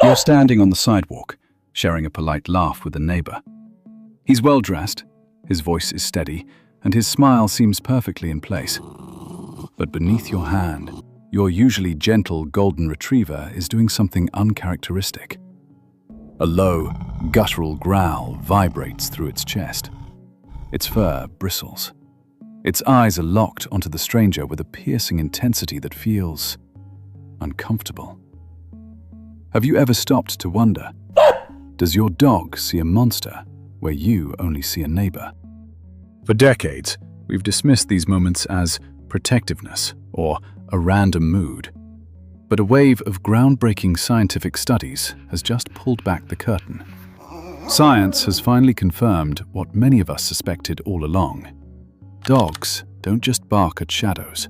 You're standing on the sidewalk, sharing a polite laugh with a neighbor. He's well-dressed, his voice is steady, and his smile seems perfectly in place. But beneath your hand, your usually gentle golden retriever is doing something uncharacteristic. A low, guttural growl vibrates through its chest. Its fur bristles. Its eyes are locked onto the stranger with a piercing intensity that feels uncomfortable. Have you ever stopped to wonder, does your dog see a monster where you only see a neighbor? For decades, we've dismissed these moments as protectiveness or a random mood. But a wave of groundbreaking scientific studies has just pulled back the curtain. Science has finally confirmed what many of us suspected all along. Dogs don't just bark at shadows.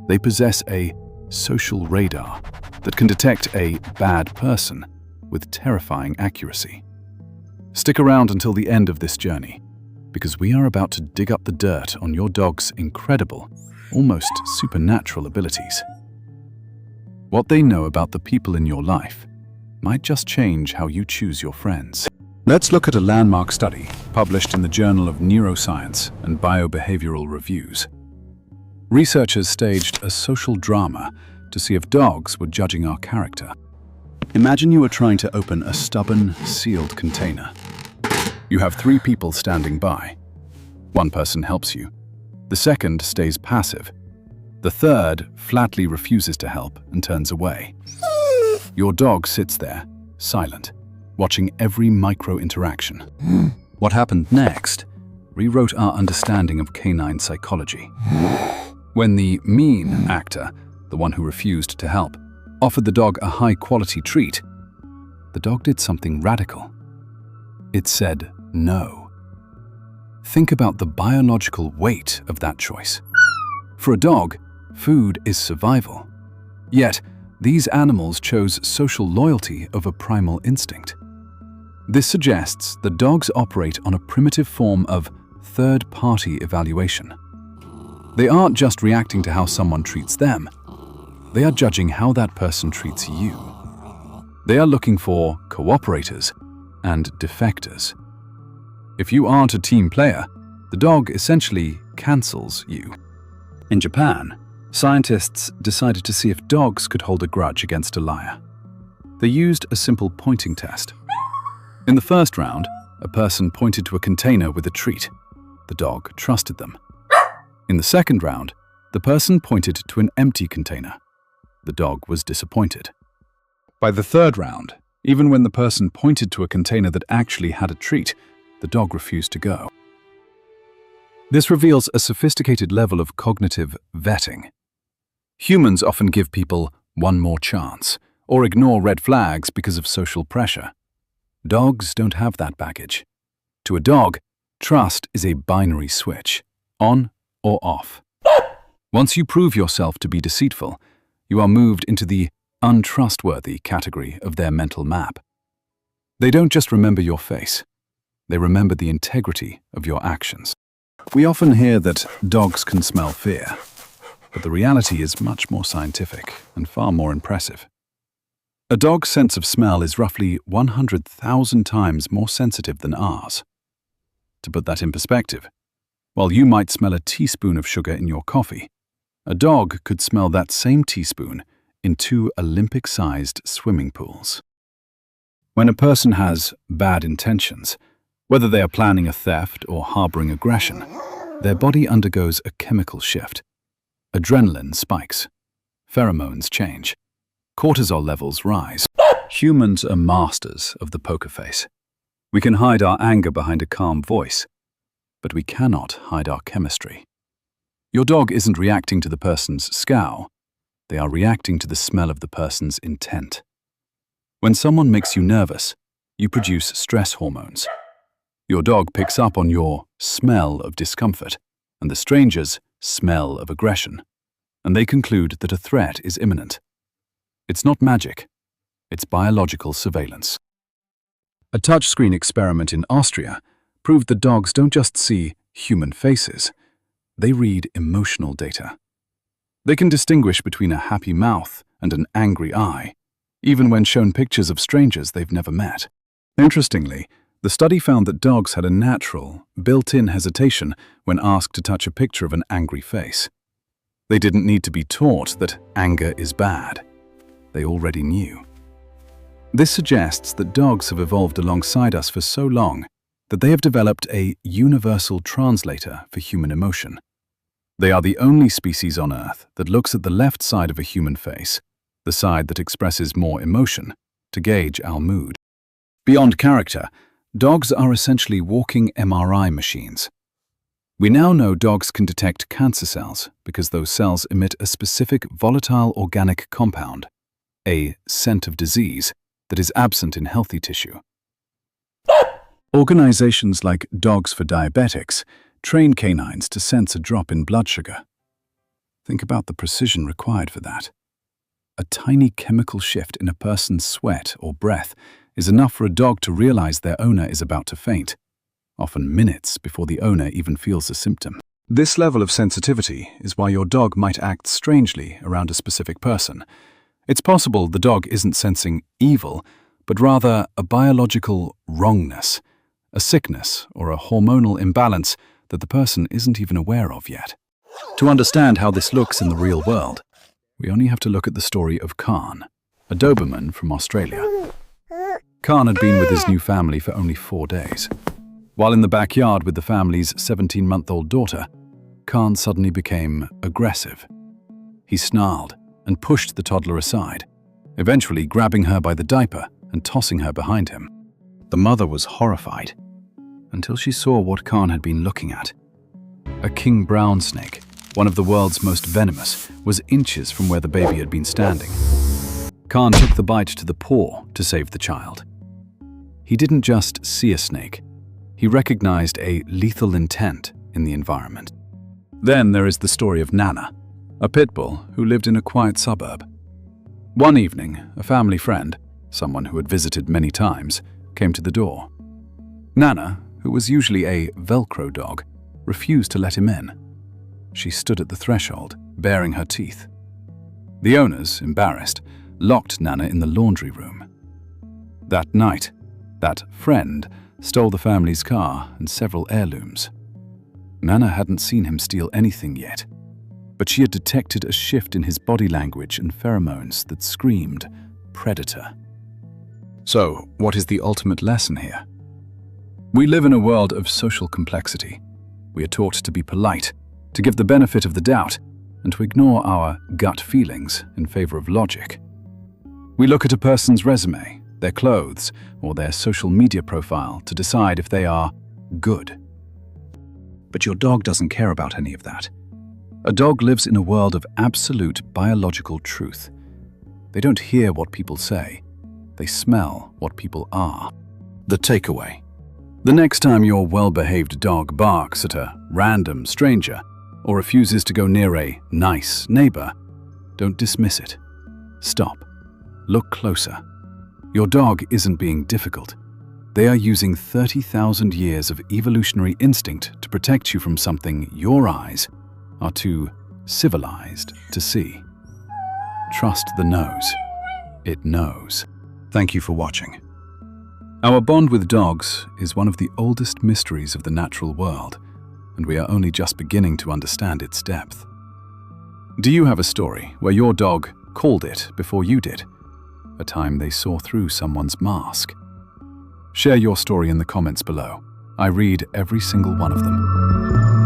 They possess a social radar that can detect a bad person with terrifying accuracy. Stick around until the end of this journey, because we are about to dig up the dirt on your dog's incredible, almost supernatural abilities. What they know about the people in your life might just change how you choose your friends. Let's look at a landmark study published in the Journal of Neuroscience and Biobehavioral Reviews. Researchers staged a social drama to see if dogs were judging our character. Imagine you are trying to open a stubborn, sealed container. You have 3 people standing by. One person helps you. The second stays passive. The third flatly refuses to help and turns away. Your dog sits there, silent, watching every micro-interaction. What happened next rewrote our understanding of canine psychology. When the mean actor, the one who refused to help, offered the dog a high-quality treat, the dog did something radical. It said no. Think about the biological weight of that choice. For a dog, food is survival. Yet, these animals chose social loyalty over primal instinct. This suggests that dogs operate on a primitive form of third-party evaluation. They aren't just reacting to how someone treats them. They are judging how that person treats you. They are looking for cooperators and defectors. If you aren't a team player, the dog essentially cancels you. In Japan, scientists decided to see if dogs could hold a grudge against a liar. They used a simple pointing test. In the first round, a person pointed to a container with a treat. The dog trusted them. In the second round, the person pointed to an empty container. The dog was disappointed. By the third round, even when the person pointed to a container that actually had a treat, the dog refused to go. This reveals a sophisticated level of cognitive vetting. Humans often give people one more chance, or ignore red flags because of social pressure. Dogs don't have that baggage. To a dog, trust is a binary switch, on or off. Once you prove yourself to be deceitful, you are moved into the untrustworthy category of their mental map. They don't just remember your face. They remember the integrity of your actions. We often hear that dogs can smell fear, but the reality is much more scientific and far more impressive. A dog's sense of smell is roughly 100,000 times more sensitive than ours. To put that in perspective, while you might smell a teaspoon of sugar in your coffee, a dog could smell that same teaspoon in 2 Olympic-sized swimming pools. When a person has bad intentions, whether they are planning a theft or harboring aggression, their body undergoes a chemical shift. Adrenaline spikes. Pheromones change. Cortisol levels rise. Humans are masters of the poker face. We can hide our anger behind a calm voice, but we cannot hide our chemistry. Your dog isn't reacting to the person's scowl. They are reacting to the smell of the person's intent. When someone makes you nervous, you produce stress hormones. Your dog picks up on your smell of discomfort and the stranger's smell of aggression, and they conclude that a threat is imminent. It's not magic, it's biological surveillance. A touchscreen experiment in Austria proved that dogs don't just see human faces, they read emotional data. They can distinguish between a happy mouth and an angry eye, even when shown pictures of strangers they've never met. Interestingly, the study found that dogs had a natural, built-in hesitation when asked to touch a picture of an angry face. They didn't need to be taught that anger is bad. They already knew. This suggests that dogs have evolved alongside us for so long that they have developed a universal translator for human emotion. They are the only species on Earth that looks at the left side of a human face, the side that expresses more emotion, to gauge our mood. Beyond character, dogs are essentially walking MRI machines. We now know dogs can detect cancer cells because those cells emit a specific volatile organic compound, a scent of disease, that is absent in healthy tissue. Organizations like Dogs for Diabetics train canines to sense a drop in blood sugar. Think about the precision required for that. A tiny chemical shift in a person's sweat or breath is enough for a dog to realize their owner is about to faint, often minutes before the owner even feels a symptom. This level of sensitivity is why your dog might act strangely around a specific person. It's possible the dog isn't sensing evil, but rather a biological wrongness, a sickness or a hormonal imbalance that the person isn't even aware of yet. To understand how this looks in the real world, we only have to look at the story of Khan, a Doberman from Australia. Khan had been with his new family for only 4 days. While in the backyard with the family's 17-month-old daughter, Khan suddenly became aggressive. He snarled and pushed the toddler aside, eventually grabbing her by the diaper and tossing her behind him. The mother was horrified until she saw what Khan had been looking at. A king brown snake, one of the world's most venomous, was inches from where the baby had been standing. Khan took the bite to the paw to save the child. He didn't just see a snake, he recognized a lethal intent in the environment. Then there is the story of Nana, a pit bull who lived in a quiet suburb. One evening, a family friend, someone who had visited many times, came to the door. Nana, who was usually a Velcro dog, refused to let him in. She stood at the threshold, baring her teeth. The owners, embarrassed, locked Nana in the laundry room. That night, that friend stole the family's car and several heirlooms. Nana hadn't seen him steal anything yet, but she had detected a shift in his body language and pheromones that screamed predator. So, what is the ultimate lesson here? We live in a world of social complexity. We are taught to be polite, to give the benefit of the doubt, and to ignore our gut feelings in favor of logic. We look at a person's resume, their clothes, or their social media profile to decide if they are good. But your dog doesn't care about any of that. A dog lives in a world of absolute biological truth. They don't hear what people say. They smell what people are. The takeaway. The next time your well-behaved dog barks at a random stranger or refuses to go near a nice neighbor, don't dismiss it. Stop. Look closer. Your dog isn't being difficult. They are using 30,000 years of evolutionary instinct to protect you from something your eyes are too civilized to see. Trust the nose. It knows. Thank you for watching. Our bond with dogs is one of the oldest mysteries of the natural world, and we are only just beginning to understand its depth. Do you have a story where your dog called it before you did? A time they saw through someone's mask? Share your story in the comments below. I read every single one of them.